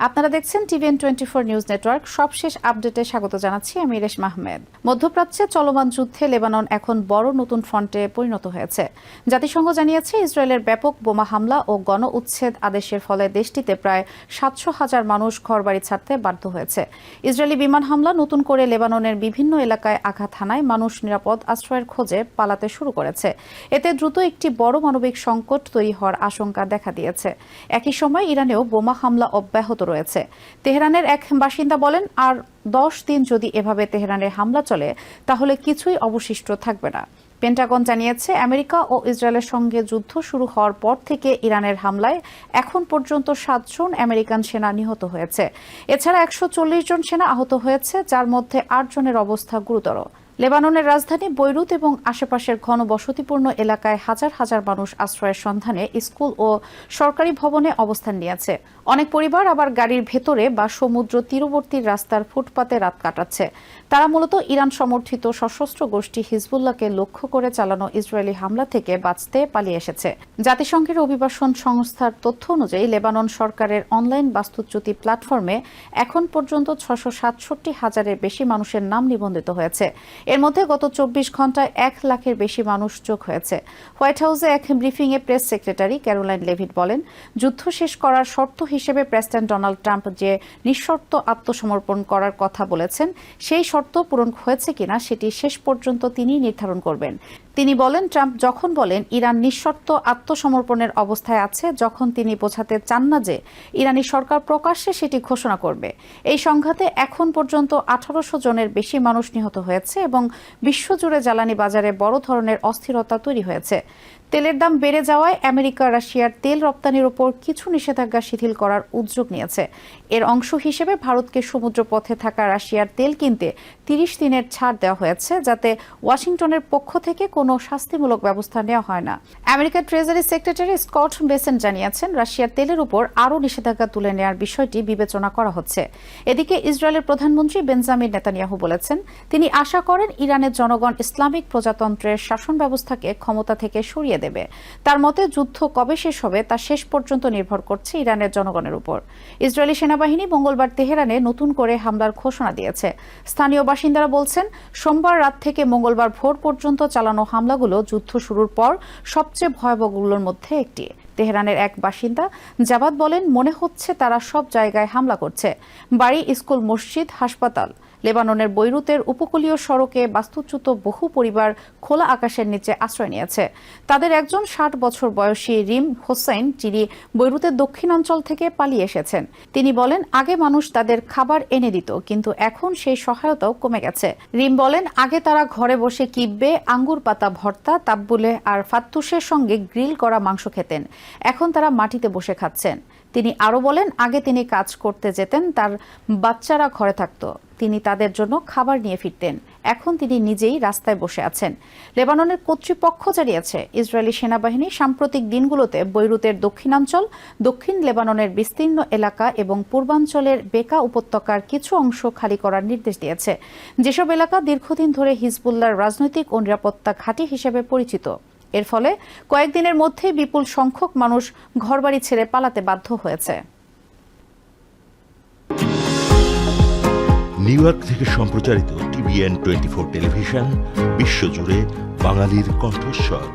আপনারা দেখছেন TVN 24 news network. সবশেষ আপডেটে স্বাগত জানাচ্ছি আমি রেশমা আহমেদ। মধ্যপ্রাচ্যে চলমান যুদ্ধে লেবানন এখন বড় নতুন ফ্রন্টে পরিণত হয়েছে। জাতিসংঘ জানিয়েছে ইসরায়েলের ব্যাপক বোমা হামলা ও গণ উচ্ছেদ আদেশের ফলে দেশটিতে প্রায় 700,000 মানুষ ঘরবাড়ি ছাড়তে বাধ্য হয়েছে। ইসরায়েলি বিমান হামলা নতুন করে লেবাননের বিভিন্ন এলাকায় আঘাত হানায় মানুষ নিরাপদ আশ্রয়ের খোঁজে পালাতে শুরু করেছে। এতে দ্রুত একটি বড় মানবিক সংকট তৈরি হওয়ার আশঙ্কা দেখা দিয়েছে। একই সময় ইরানেও বোমা হামলা অব্যাহত রয়েছে। তেহরানের এক বাসিন্দা বলেন, আর 10 দিন যদি এভাবে তেহরানের হামলা চলে তাহলে কিছুই অবশিষ্ট থাকবে না। পেন্টাগন জানিয়েছে আমেরিকা ও ইসরায়েলের সঙ্গে যুদ্ধ শুরু হওয়ার পর থেকে ইরানের হামলায় এখন পর্যন্ত 7 জন আমেরিকান সেনা নিহত হয়েছে। এছাড়া 140 জন সেনা আহত হয়েছে, যার মধ্যে 8 জনের অবস্থা গুরুতর। লেবাননের রাজধানী বৈরুত এবং আশেপাশের ঘনবসতিপূর্ণ এলাকায় হাজার হাজার মানুষ আশ্রয়ের সন্ধানে স্কুল ও সরকারি ভবনে অবস্থান নিয়েছে। অনেক পরিবার আবার গাড়ির ভেতরে বা সমুদ্র তীরবর্তী রাস্তার ফুটপাতে রাত কাটাচ্ছে। তারা মূলত ইরান সমর্থিত সশস্ত্র গোষ্ঠী হিজবুল্লাহকে লক্ষ্য করে চালানো ইসরায়েলি হামলা থেকে বাঁচতে পালিয়ে এসেছে। জাতিসংঘের অভিবাসন সংস্থার তথ্য অনুযায়ী লেবানন সরকারের অনলাইন বাস্তুচ্যুতি প্ল্যাটফর্মে এখন পর্যন্ত 667,000-এর বেশি মানুষের নাম নিবন্ধিত হয়েছে। এর মধ্যে গত 24 ঘন্টায় 1 লাখের বেশি মানুষ যোগ হয়েছে। হোয়াইট হাউসে এক ব্রিফিংয়ে প্রেস সেক্রেটারি ক্যারোলাইন লেভিট বলেন, যুদ্ধ শেষ করার শর্ত হিসেবে প্রেসিডেন্ট ডোনাল্ড ট্রাম্প যে নিঃশর্ত আত্মসমর্পণ করার কথা বলেছেন, সেই শর্ত পূরণ হয়েছে কিনা সেটি শেষ পর্যন্ত তিনি নির্ধারণ করবেন। তিনি বলেন, ট্রাম্প যখন বলেন ইরান নিঃশর্ত আত্মসমর্পণের অবস্থায় আছে, যখন তিনি বোঝাতে চান না যে ইরানি সরকার প্রকাশ্যে সেটি ঘোষণা করবে। এই সংঘাতে এখন পর্যন্ত 1800 জনের বেশি মানুষ নিহত হয়েছে এবং বিশ্বজুড়ে জ্বালানি বাজারে বড় ধরনের অস্থিরতা তৈরি হয়েছে। তেলের দাম বেড়ে যাওয়ায় আমেরিকা রাশিয়ার তেল রপ্তানির উপর কিছু নিষেধাজ্ঞা শিথিল করার উদ্যোগ নিয়েছে। এর অংশ হিসেবে ভারতকে সমুদ্রপথে থাকা রাশিয়ার তেল কিনতে 30 দিনের ছাড় দেওয়া হয়েছে, যাতে ওয়াশিংটনের পক্ষ থেকে কোনো শাস্তিমূলক ব্যবস্থা নেওয়া হয় না। আমেরিকার ট্রেজারি সেক্রেটারি স্কট বেসেন্ট জানিয়েছেন, রাশিয়ার তেলের উপর আরও নিষেধাজ্ঞা তুলে নেওয়ার বিষয়টি বিবেচনা করা হচ্ছে। এদিকে ইসরায়েলের প্রধানমন্ত্রী বেঞ্জামিন নেতানিয়াহু বলেছেন, তিনি আশা করেন ইরানের জনগণ ইসলামিক প্রজাতন্ত্রের শাসন ব্যবস্থাকে ক্ষমতা থেকে সরিয়ে দেবে। তার মতে, যুদ্ধ কবে শেষ হবে তা শেষ পর্যন্ত নির্ভর করছে ইরানের জনগণের উপর। ইসরায়েলি সেনাবাহিনী মঙ্গলবার তেহরানে নতুন করে হামলার ঘোষণা দিয়েছে। স্থানীয় বাসিন্দারা বলছেন, সোমবার রাত থেকে মঙ্গলবার ভোর পর্যন্ত চালানো হামলাগুলো যুদ্ধ শুরুর পর সবচেয়ে ভয়াবহগুলোর মধ্যে একটি। তেহরানের এক বাসিন্দা জাবাদ বলেন, মনে হচ্ছে তারা সব জায়গায় হামলা করছে, বাড়ি, স্কুল, মসজিদ, হাসপাতাল। লেবাননের বৈরুতের উপকূলীয় সড়কে বাস্তুচ্যুত বহু পরিবার খোলা আকাশের নিচে আশ্রয় নিয়েছে। তাদের একজন 60 বছর বয়সী রিম হোসেন, যিনি বৈরুতের দক্ষিণাঞ্চল থেকে পালিয়ে এসেছেন। তিনি বলেন, আগে মানুষ তাদের খাবার এনে দিত, কিন্তু এখন সেই সহায়তাও কমে গেছে। রিম বলেন, আগে তারা ঘরে বসে কিব্বে, আঙ্গুর পাতা ভর্তা, তাব্বুলে আর ফাত্তুসের সঙ্গে গ্রিল করা মাংস খেতেন। এখন তারা মাটিতে বসে খাচ্ছেন। তিনি আরও বলেন, আগে তিনি কাজ করতে যেতেন, তার বাচ্চারা ঘরে থাকত, তিনি তাদের জন্য খাবার নিয়ে ফিরতেন। এখন তিনি নিজেই রাস্তায় বসে আছেন। লেবাননের কর্তৃপক্ষ জানিয়েছে, ইসরায়েলি সেনাবাহিনী সাম্প্রতিক দিনগুলোতে বৈরুতের দক্ষিণাঞ্চল, দক্ষিণ লেবাননের বিস্তীর্ণ এলাকা এবং পূর্বাঞ্চলের বেকা উপত্যকার কিছু অংশ খালি করার নির্দেশ দিয়েছে, যেসব এলাকা দীর্ঘদিন ধরে হিজবুল্লাহর রাজনৈতিক ও নিরাপত্তা ঘাঁটি হিসেবে পরিচিত। এর ফলে কয়েকদিনের মধ্যেই বিপুল সংখ্যক মানুষ ঘরবাড়ি ছেড়ে পালাতে বাধ্য হয়েছে। নিউ ইয়র্ক থেকে সম্প্রচারিত টিভিএন 24 টেলিভিশন বিশ্বজুড়ে বাঙালির কণ্ঠস্বর।